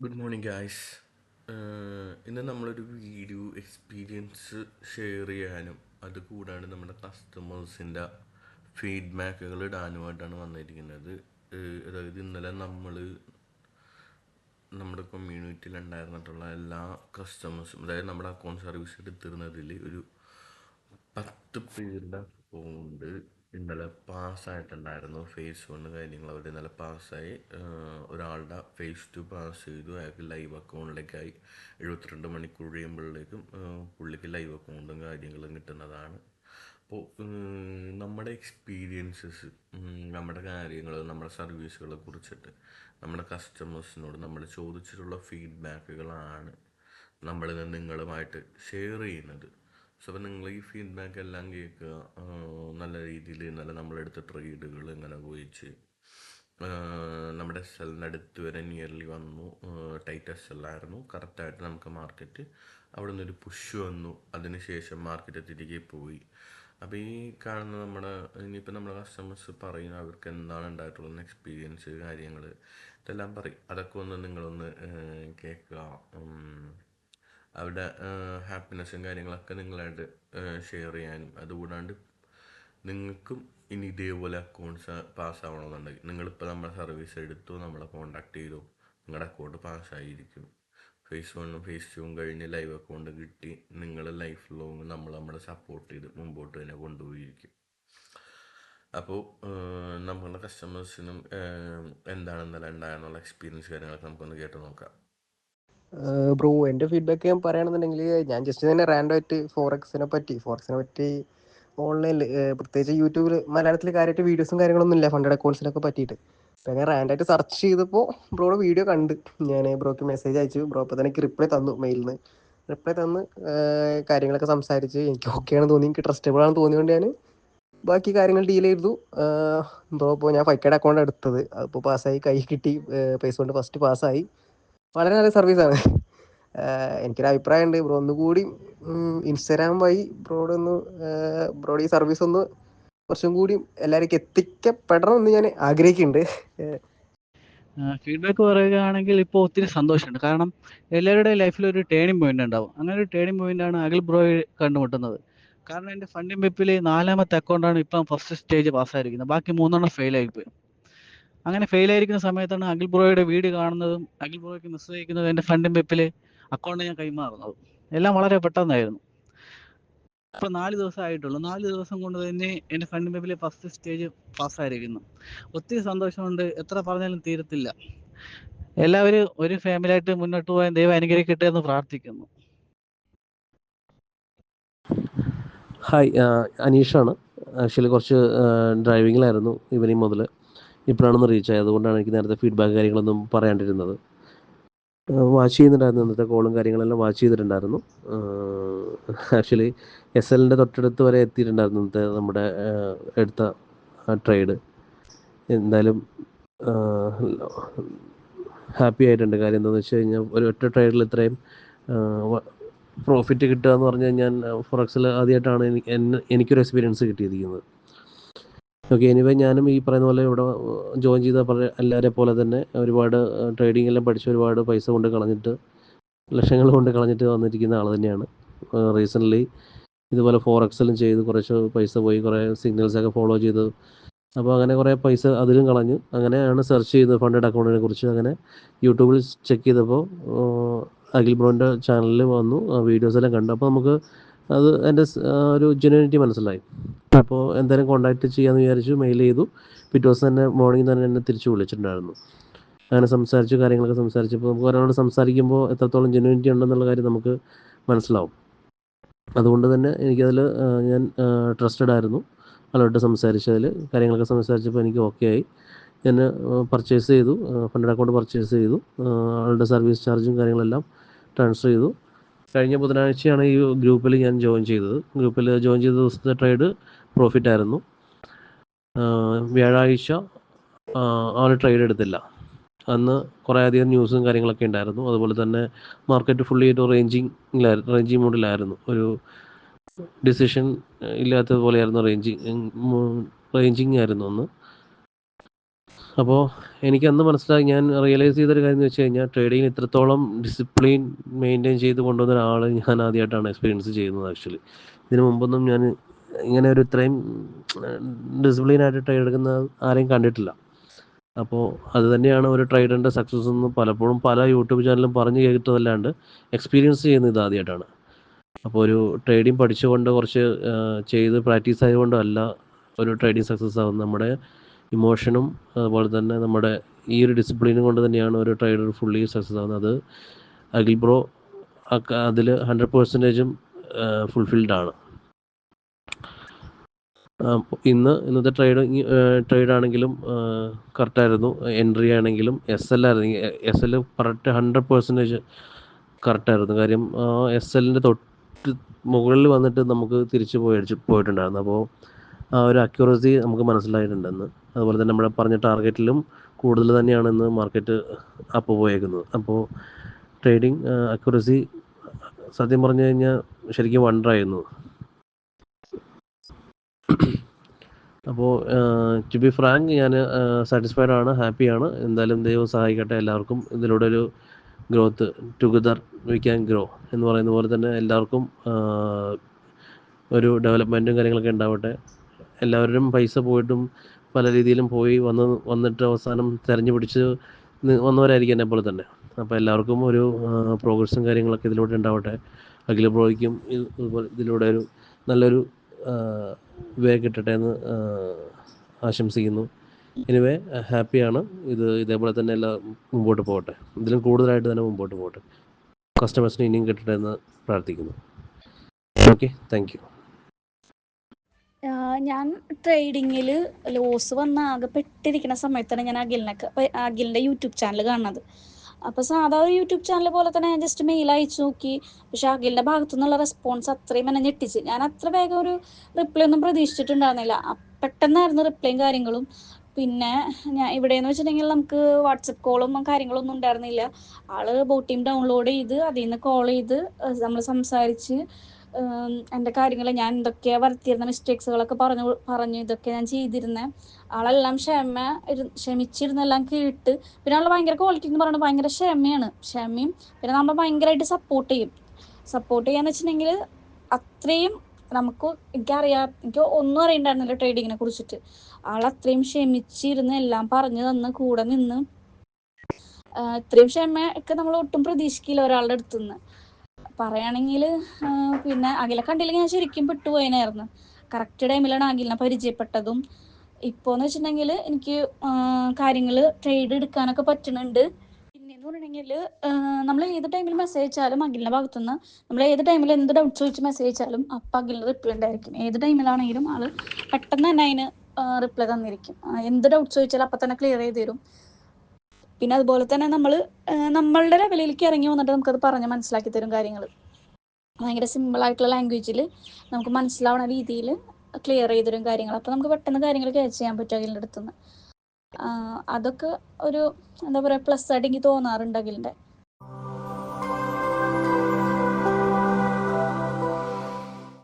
Good morning guys. ഇന്ന് നമ്മളൊരു video experience share ചെയ്യാനും അതുകൂടാണ്ട് നമ്മുടെ കസ്റ്റമേഴ്സിൻ്റെ ഫീഡ്ബാക്കുകൾ ഇടാനുമായിട്ടാണ് വന്നിരിക്കുന്നത്. അതായത് ഇന്നലെ നമ്മുടെ കമ്മ്യൂണിറ്റിയിൽ ഉണ്ടായിരുന്നിട്ടുള്ള എല്ലാ കസ്റ്റമേഴ്സും, അതായത് നമ്മുടെ അക്കൗണ്ട് സർവീസ് എടുത്തിരുന്നതിൽ ഒരു 10 പേരുടെ അക്കൗണ്ട് ഇന്നലെ പാസ്സായിട്ടുണ്ടായിരുന്നു. ഫേസ് 1 കാര്യങ്ങൾ അവർ ഇന്നലെ പാസ്സായി. ഒരാളുടെ ഫേസ് 2 പാസ് ചെയ്തു. അയാൾക്ക് ലൈവ് അക്കൗണ്ടിലേക്കായി 72 മണിക്കൂർ കഴിയുമ്പോഴേക്കും പുള്ളിക്ക് ലൈവ് അക്കൗണ്ടും കാര്യങ്ങളും കിട്ടുന്നതാണ്. അപ്പോൾ നമ്മുടെ എക്സ്പീരിയൻസസ്, നമ്മുടെ കാര്യങ്ങൾ, നമ്മുടെ സർവീസുകളെ കുറിച്ചിട്ട് നമ്മുടെ കസ്റ്റമേഴ്സിനോട് നമ്മൾ ചോദിച്ചിട്ടുള്ള ഫീഡ്ബാക്കുകളാണ് നമ്മളിന്ന് നിങ്ങളുമായിട്ട് ഷെയർ ചെയ്യുന്നത്. സോ അപ്പോൾ നിങ്ങൾ ഈ ഫീഡ്ബാക്ക് എല്ലാം കേൾക്കുക. നല്ല രീതിയിൽ ഇന്നലെ നമ്മളെടുത്ത ട്രേഡുകൾ ഇങ്ങനെ പോയിച്ച് നമ്മുടെ എസ് എല്ലിൻ്റെ അടുത്ത് വരെ നിയർലി വന്നു. ടൈറ്റ് എസ് എല്ലായിരുന്നു. കറക്റ്റായിട്ട് നമുക്ക് മാർക്കറ്റ് അവിടെ നിന്നൊരു പുഷ് വന്നു. അതിനുശേഷം മാർക്കറ്റ് തിരികെ പോയി. അപ്പോൾ ഈ കാണുന്ന ഇനിയിപ്പോൾ നമ്മുടെ കസ്റ്റമേഴ്സ് പറയുന്ന അവർക്ക് എന്താണ് ഉണ്ടായിട്ടുള്ള എക്സ്പീരിയൻസ്, കാര്യങ്ങൾ ഇതെല്ലാം പറയും. അതൊക്കെ ഒന്ന് നിങ്ങളൊന്ന് കേൾക്കുക. അവരുടെ ഹാപ്പിനെസ്സും കാര്യങ്ങളൊക്കെ നിങ്ങളായിട്ട് ഷെയർ ചെയ്യാനും, അതുകൂടാണ്ട് നിങ്ങൾക്കും ഇനി ഇതേപോലെ അക്കൗണ്ട്സ് പാസ്സാവണമെന്നുണ്ടെങ്കിൽ നിങ്ങളിപ്പോൾ നമ്മുടെ സർവീസ് എടുത്തു, നമ്മളെ കോൺടാക്ട് ചെയ്തു, നിങ്ങളുടെ അക്കൗണ്ട് പാസ്സായിരിക്കും. ഫേസ് 1 ഫേസ് 2 കഴിഞ്ഞ് ലൈവ് അക്കൗണ്ട് കിട്ടി. നിങ്ങൾ ലൈഫ് ലോങ് നമ്മളെ സപ്പോർട്ട് ചെയ്ത് മുമ്പോട്ട് തന്നെ കൊണ്ടുപോയിരിക്കും. അപ്പോൾ നമ്മളുടെ കസ്റ്റമേഴ്സിനും എന്താണെന്നല്ല ഉണ്ടായെന്നുള്ള എക്സ്പീരിയൻസ് കാര്യങ്ങളൊക്കെ നമുക്കൊന്ന് കേട്ട് നോക്കാം. ബ്രോ, എൻ്റെ ഫീഡ്ബാക്ക് ഞാൻ പറയുകയാണെന്നുണ്ടെങ്കിൽ, ഞാൻ ജസ്റ്റ് തന്നെ റാൻഡമായിട്ട് ഫോറക്സിനെ പറ്റി ഓൺലൈനിൽ, പ്രത്യേകിച്ച് യൂട്യൂബിൽ മലയാളത്തിൽ കാര്യമായിട്ട് വീഡിയോസും കാര്യങ്ങളൊന്നും ഇല്ല ഫണ്ടഡ് അക്കൗണ്ട്സിനൊക്കെ പറ്റിയിട്ട്. അപ്പോൾ ഞാൻ റാൻഡമായിട്ട് സെർച്ച് ചെയ്തപ്പോൾ ബ്രോയുടെ വീഡിയോ കണ്ട് ഞാൻ ബ്രോക്ക് മെസ്സേജ് അയച്ചു. ബ്രോ അപ്പോൾ തന്നെ എനിക്ക് റിപ്ലൈ തന്നു. മെയിലിൽ നിന്ന് റിപ്ലൈ തന്ന് കാര്യങ്ങളൊക്കെ സംസാരിച്ച് എനിക്ക് ഓക്കെയാണെന്ന് തോന്നി, എനിക്ക് ട്രസ്റ്റബിൾ ആണെന്ന് തോന്നിയതുകൊണ്ട് ഞാൻ ബാക്കി കാര്യങ്ങൾ ഡീൽ ചെയ്തു. ബ്രോ ഇപ്പോൾ ഞാൻ 5K അക്കൗണ്ട് എടുത്തത്, അതിപ്പോൾ പാസ്സായി, കൈ കിട്ടി, പൈസ കൊണ്ട് ഫസ്റ്റ് പാസ്സായി. വളരെ നല്ല സർവീസാണ്. എനിക്കൊരു അഭിപ്രായമുണ്ട്, ബ്രോ ഒന്നുകൂടി ഇൻസ്റ്റാഗ്രാം വഴി ബ്രോയുടെ ഈ സർവീസ് ഒന്ന് കുറച്ചും കൂടി എല്ലാവർക്കും എത്തിക്കപ്പെടണമെന്ന് ഞാൻ ആഗ്രഹിക്കുന്നുണ്ട്. ഫീഡ്ബാക്ക് പറയുകയാണെങ്കിൽ ഇപ്പോൾ ഒത്തിരി സന്തോഷമുണ്ട്. കാരണം എല്ലാവരുടെയും ലൈഫിൽ ഒരു ടേണിംഗ് പോയിന്റ് ഉണ്ടാവും. അങ്ങനെ ഒരു ടേണിംഗ് പോയിന്റാണ് അഖിൽ ബ്രോയെ കണ്ടുമുട്ടുന്നത്. കാരണം എൻ്റെ ഫണ്ടിങ് വെപ്പിൽ 4ാമത്തെ അക്കൗണ്ടാണ് ഇപ്പം ഫസ്റ്റ് സ്റ്റേജ് പാസ്സായിരിക്കുന്നത്. ബാക്കി 3 ഫെയിലായിപ്പോയി. അങ്ങനെ ഫെയിലായിരിക്കുന്ന സമയത്താണ് അഖിൽ ബ്രോയുടെ വീഡിയോ കാണുന്നതും അഖിൽ ബ്രോയ്ക്ക് മെസ്സേജ് അയക്കുന്നതും എൻ്റെ ഫണ്ടിങ് വെപ്പിൽ അക്കൗണ്ട് ഞാൻ കൈമാറുന്നതും എല്ലാം വളരെ പെട്ടെന്നായിരുന്നു. ഇപ്പോൾ 4 ദിവസം ആയിട്ടുള്ളൂ. 4 ദിവസം കൊണ്ട് തന്നെ എൻ്റെ ഫണ്ടിങ് വെപ്പിൽ ഫസ്റ്റ് സ്റ്റേജ് പാസ്സായിരിക്കുന്നു. ഒത്തിരി സന്തോഷമുണ്ട്, എത്ര പറഞ്ഞാലും തീരത്തില്ല. എല്ലാവരും ഒരു ഫാമിലിയായിട്ട് മുന്നോട്ട് പോകാൻ ദൈവം അനുഗ്രഹിക്കട്ടെ എന്ന് പ്രാർത്ഥിക്കുന്നു. ഹായ്, അനീഷാണ്. ആക്ച്വലി കുറച്ച് ഡ്രൈവിങ്ങിലായിരുന്നു ഈവനിങ് മുതൽ. ഇപ്പോഴാണൊന്ന് റീച്ച് ആയത്. അതുകൊണ്ടാണ് എനിക്ക് നേരത്തെ ഫീഡ്ബാക്ക് കാര്യങ്ങളൊന്നും പറയാണ്ടിരുന്നത്. വാച്ച് ചെയ്യുന്നുണ്ടായിരുന്നു, ഇന്നത്തെ കോളും കാര്യങ്ങളെല്ലാം വാച്ച് ചെയ്തിട്ടുണ്ടായിരുന്നു. ആക്ച്വലി എസ് എല്ലിൻ്റെ തൊട്ടടുത്ത് വരെ എത്തിയിട്ടുണ്ടായിരുന്നു ഇന്നത്തെ നമ്മുടെ എടുത്ത ട്രേഡ്. എന്തായാലും ഹാപ്പി ആയിട്ടുണ്ട്. കാര്യം എന്താണെന്ന് വെച്ച് കഴിഞ്ഞാൽ ഒരു ഒറ്റ ട്രേഡിൽ ഇത്രയും പ്രോഫിറ്റ് കിട്ടുക എന്ന് പറഞ്ഞു കഴിഞ്ഞാൽ ഫോറക്സിൽ ആദ്യമായിട്ടാണ് എനിക്കൊരു എക്സ്പീരിയൻസ് കിട്ടിയിരിക്കുന്നത്. ഓക്കെ, എനിവേ ഞാനും ഈ പറയുന്ന പോലെ ഇവിടെ ജോയിൻ ചെയ്ത എല്ലാവരെ പോലെ തന്നെ ഒരുപാട് ട്രേഡിംഗ് എല്ലാം പഠിച്ച് ഒരുപാട് പൈസ കൊണ്ട് കളഞ്ഞിട്ട്, ലക്ഷങ്ങൾ കൊണ്ട് കളഞ്ഞിട്ട് വന്നിരിക്കുന്ന ആൾ തന്നെയാണ്. റീസെൻ്റ്ലി ഇതുപോലെ ഫോറക്സിലും ചെയ്ത് കുറച്ച് പൈസ പോയി, കുറേ സിഗ്നൽസൊക്കെ ഫോളോ ചെയ്ത്, അപ്പോൾ അങ്ങനെ കുറേ പൈസ അതിലും കളഞ്ഞു. അങ്ങനെയാണ് സെർച്ച് ചെയ്തത് ഫണ്ടഡ് അക്കൗണ്ടിനെ കുറിച്ച്. അങ്ങനെ യൂട്യൂബിൽ ചെക്ക് ചെയ്തപ്പോൾ അഖിൽ ബ്രോൻ്റെ ചാനലിൽ വന്നു, വീഡിയോസെല്ലാം കണ്ടു. അപ്പോൾ നമുക്ക് അത് എൻ്റെ ഒരു ജെന്യൂനിറ്റി മനസ്സിലായി. അപ്പോൾ എന്തായാലും കോൺടാക്റ്റ് ചെയ്യാമെന്ന് വിചാരിച്ചു, മെയിൽ ചെയ്തു. പിറ്റേ ദിവസം തന്നെ മോർണിംഗ് തന്നെ എന്നെ തിരിച്ച് വിളിച്ചിട്ടുണ്ടായിരുന്നു. അങ്ങനെ സംസാരിച്ചു, കാര്യങ്ങളൊക്കെ സംസാരിച്ചപ്പോൾ നമുക്ക് ഒരാളോട് സംസാരിക്കുമ്പോൾ എത്രത്തോളം ജെന്യൂനിറ്റി ഉണ്ടെന്നുള്ള കാര്യം നമുക്ക് മനസ്സിലാവും. അതുകൊണ്ട് തന്നെ എനിക്കതിൽ ഞാൻ ട്രസ്റ്റഡ് ആയിരുന്നു. ആളോട്ട് സംസാരിച്ചതിൽ കാര്യങ്ങളൊക്കെ സംസാരിച്ചപ്പോൾ എനിക്ക് ഓക്കെ ആയി. ഞാൻ പർച്ചേസ് ചെയ്തു, ഫണ്ടഡ് അക്കൗണ്ട് പർച്ചേസ് ചെയ്തു. ആളുടെ സർവീസ് ചാർജും കാര്യങ്ങളെല്ലാം ട്രാൻസ്ഫർ ചെയ്തു. കഴിഞ്ഞ ബുധനാഴ്ചയാണ് ഈ ഗ്രൂപ്പിൽ ഞാൻ ജോയിൻ ചെയ്തത്. ഗ്രൂപ്പിൽ ജോയിൻ ചെയ്ത ദിവസത്തെ ട്രേഡ് പ്രോഫിറ്റ് ആയിരുന്നു. വ്യാഴാഴ്ച ആൾ ട്രേഡ് എടുത്തില്ല. അന്ന് കുറേ അധികം ന്യൂസും കാര്യങ്ങളൊക്കെ ഉണ്ടായിരുന്നു. അതുപോലെ തന്നെ മാർക്കറ്റ് ഫുള്ളി ഒരു റേഞ്ചിങ് മോഡിലായിരുന്നു. ഒരു ഡിസിഷൻ ഇല്ലാത്തതുപോലെയായിരുന്നു, റേഞ്ചിങ് ആയിരുന്നു അന്ന്. അപ്പോൾ എനിക്കന്ന് മനസ്സിലായി, ഞാൻ റിയലൈസ് ചെയ്തൊരു കാര്യം എന്ന് വെച്ച് കഴിഞ്ഞാൽ ട്രേഡിങ്ങിൽ ഇത്രത്തോളം ഡിസിപ്ലിൻ മെയിൻറ്റെയിൻ ചെയ്ത് കൊണ്ടുവന്ന ഒരാൾ ഞാൻ ആദ്യമായിട്ടാണ് എക്സ്പീരിയൻസ് ചെയ്യുന്നത് ആക്ച്വലി. ഇതിനു മുമ്പൊന്നും ഞാൻ ഇങ്ങനെ ഒരു ഇത്രയും ഡിസിപ്ലിനായിട്ട് ട്രേഡ് എടുക്കുന്ന ആരെയും കണ്ടിട്ടില്ല. അപ്പോൾ അത് തന്നെയാണ് ഒരു ട്രേഡറിൻ്റെ സക്സസ് എന്ന് പലപ്പോഴും പല യൂട്യൂബ് ചാനലും പറഞ്ഞു കേട്ടതല്ലാണ്ട് എക്സ്പീരിയൻസ് ചെയ്യുന്നത് ഇത് ആദ്യമായിട്ടാണ്. അപ്പോൾ ഒരു ട്രേഡിങ് പഠിച്ചുകൊണ്ട് കുറച്ച് ചെയ്ത് പ്രാക്ടീസ് ആയതുകൊണ്ടും അല്ല ഒരു ട്രേഡിങ് സക്സസ് ആവുന്നത്. നമ്മുടെ ഇമോഷനും അതുപോലെ തന്നെ നമ്മുടെ ഈ ഒരു ഡിസിപ്ലിനും കൊണ്ട് തന്നെയാണ് ഒരു ട്രേഡർ ഫുള്ളി സക്സസ് ആവുന്നത്. അത് അഖിൽ ബ്രോ അതിൽ 100% ഫുൾഫിൽഡ് ആണ്. ഇന്നത്തെ ട്രേഡാണെങ്കിലും കറക്റ്റായിരുന്നു. എൻട്രി ആണെങ്കിലും എസ് എൽ കറക്റ്റ് 100% കറക്റ്റായിരുന്നു. കാര്യം SLൻ്റെ തൊട്ട് മുകളിൽ വന്നിട്ട് നമുക്ക് തിരിച്ച് പോയിട്ടുണ്ടായിരുന്നു. അപ്പോൾ ആ ഒരു അക്യുറസി നമുക്ക് മനസ്സിലായിട്ടുണ്ടെന്ന്. അതുപോലെ തന്നെ നമ്മുടെ പറഞ്ഞ ടാർഗറ്റിലും കൂടുതൽ തന്നെയാണ് ഇന്ന് മാർക്കറ്റ് അപ്പ് പോയേക്കുന്നത്. അപ്പോൾ ട്രേഡിങ് അക്യുറസി സത്യം പറഞ്ഞു കഴിഞ്ഞാൽ ശരിക്കും വണ്ടറായിരുന്നു. അപ്പോൾ ടു ബി ഫ്രാങ്ക് ഞാൻ സാറ്റിസ്ഫൈഡ് ആണ്, ഹാപ്പിയാണ്. എന്തായാലും ദൈവം സഹായിക്കട്ടെ എല്ലാവർക്കും. ഇതിലൂടെ ഒരു growth, together we can grow എന്ന് പറയുന്ന പോലെ തന്നെ എല്ലാവർക്കും ഒരു ഡെവലപ്മെൻറ്റും കാര്യങ്ങളൊക്കെ ഉണ്ടാവട്ടെ. എല്ലാവരും പൈസ പോയിട്ടും പല രീതിയിലും വന്നിട്ട് അവസാനം തിരഞ്ഞു പിടിച്ച് വന്നവരായിരിക്കും എന്നെ പോലെ തന്നെ. അപ്പോൾ എല്ലാവർക്കും ഒരു പ്രോഗ്രസ്സും കാര്യങ്ങളൊക്കെ ഇതിലൂടെ ഉണ്ടാവട്ടെ. അഖില ബ്രോയ്ക്കും ഇതിലൂടെ ഒരു നല്ലൊരു വേ കിട്ടട്ടെ എന്ന് ആശംസിക്കുന്നു. എനിവേ ഹാപ്പിയാണ്. ഇതേപോലെ തന്നെ എല്ലാം മുമ്പോട്ട് പോകട്ടെ, ഇതിലും കൂടുതലായിട്ട് തന്നെ മുമ്പോട്ട് പോകട്ടെ. കസ്റ്റമേഴ്സിന് ഇനിയും കിട്ടട്ടെ എന്ന് പ്രാർത്ഥിക്കുന്നു. Okay, thank you. ഞാൻ ട്രേഡിങ്ങിൽ ലോസ് വന്ന് ആകെ പെട്ടിരിക്കുന്ന സമയത്താണ് ഞാൻ അഖിലിൻ്റെ യൂട്യൂബ് ചാനൽ കാണുന്നത്. അപ്പോൾ സാധാ ഒരു യൂട്യൂബ് ചാനൽ പോലെ തന്നെ ഞാൻ ജസ്റ്റ് മെയിൽ അയച്ചു നോക്കി. പക്ഷേ അഖിലിൻ്റെ ഭാഗത്തു നിന്നുള്ള റെസ്പോൺസ് അത്രയും എന്നെ ഞെട്ടിച്ച്. ഞാൻ അത്ര വേഗം ഒരു റിപ്ലൈ ഒന്നും പ്രതീക്ഷിച്ചിട്ടുണ്ടായിരുന്നില്ല. പെട്ടെന്നായിരുന്നു റിപ്ലൈയും കാര്യങ്ങളും. പിന്നെ ഞാൻ ഇവിടെയെന്ന് വെച്ചിട്ടുണ്ടെങ്കിൽ നമുക്ക് വാട്സപ്പ് കോളും കാര്യങ്ങളൊന്നും ഉണ്ടായിരുന്നില്ല. ആള് ബോട്ട് ടീം ഡൗൺലോഡ് ചെയ്ത് അതിൽ നിന്ന് കോൾ ചെയ്ത് നമ്മൾ സംസാരിച്ച് എൻ്റെ കാര്യങ്ങൾ ഞാൻ എന്തൊക്കെയാണ് വരുത്തിയിരുന്ന മിസ്റ്റേക്സുകളൊക്കെ പറഞ്ഞു ഇതൊക്കെ ഞാൻ ചെയ്തിരുന്നത്. ആളെല്ലാം ക്ഷമിച്ചിരുന്നെല്ലാം കേട്ട്. പിന്നെ ആൾ ഭയങ്കര ക്വാളിറ്റി എന്ന് പറയുന്നത് ഭയങ്കര ക്ഷമയും പിന്നെ നമ്മൾ ഭയങ്കരമായിട്ട് സപ്പോർട്ട് ചെയ്യാന്ന് വെച്ചിട്ടുണ്ടെങ്കിൽ അത്രയും എനിക്ക് ഒന്നും അറിയണ്ടായിരുന്നില്ല ട്രേഡിങ്ങിനെ കുറിച്ചിട്ട്. ആളത്രയും ക്ഷമിച്ചിരുന്ന് എല്ലാം പറഞ്ഞു തന്ന് കൂടെ നിന്ന്. ഇത്രയും ക്ഷമയൊക്കെ നമ്മൾ ഒട്ടും പ്രതീക്ഷിക്കില്ല ഒരാളുടെ അടുത്തുനിന്ന്. പറയുകയാണെങ്കിൽ പിന്നെ അഖിലെ കണ്ടില്ലെങ്കിൽ ഞാൻ ശരിക്കും പെട്ടുപോയനായിരുന്നു. കറക്റ്റ് ടൈമിലാണ് അഖിലിനെ പരിചയപ്പെട്ടതും. ഇപ്പോന്ന് വെച്ചിട്ടുണ്ടെങ്കിൽ എനിക്ക് കാര്യങ്ങൾ ട്രേഡ് എടുക്കാനൊക്കെ പറ്റുന്നുണ്ട്. പിന്നെയെന്ന് പറഞ്ഞിട്ടുണ്ടെങ്കിൽ നമ്മൾ ഏത് ടൈമിൽ മെസ്സേജ് അയച്ചാലും അഖിലിൻ്റെ ഭാഗത്തുനിന്ന് നമ്മൾ ഏത് ടൈമിൽ എന്ത് ഡൗട്ട്സ് ചോദിച്ച് മെസ്സേജ് അയച്ചാലും അപ്പം അഖിലിൻ്റെ റിപ്ലൈ ഉണ്ടായിരിക്കും. ഏത് ടൈമിലാണെങ്കിലും ആൾ പെട്ടെന്ന് തന്നെ അതിന് റിപ്ലൈ തന്നിരിക്കും. എന്ത് ഡൗട്ട്സ് ചോദിച്ചാലും അപ്പം തന്നെ ക്ലിയർ ചെയ്ത് തരും. പിന്നെ അതുപോലെ തന്നെ നമ്മളുടെ ലെവലിലേക്ക് ഇറങ്ങി വന്നിട്ട് നമുക്കത് പറഞ്ഞ് മനസ്സിലാക്കി തരും കാര്യങ്ങൾ. ഭയങ്കര സിമ്പിളായിട്ടുള്ള ലാംഗ്വേജിൽ നമുക്ക് മനസ്സിലാവുന്ന രീതിയിൽ ക്ലിയർ ചെയ്ത് തരും കാര്യങ്ങൾ. അപ്പോൾ നമുക്ക് പെട്ടെന്ന് കാര്യങ്ങൾ ക്യാച്ച് ചെയ്യാൻ പറ്റും അഖിലിൻ്റെ അടുത്തുനിന്ന്. അതൊക്കെ ഒരു എന്താ പറയുക പ്ലസ് ആയിട്ട് എനിക്ക് തോന്നാറുണ്ട് അഖിലിൻ്റെ.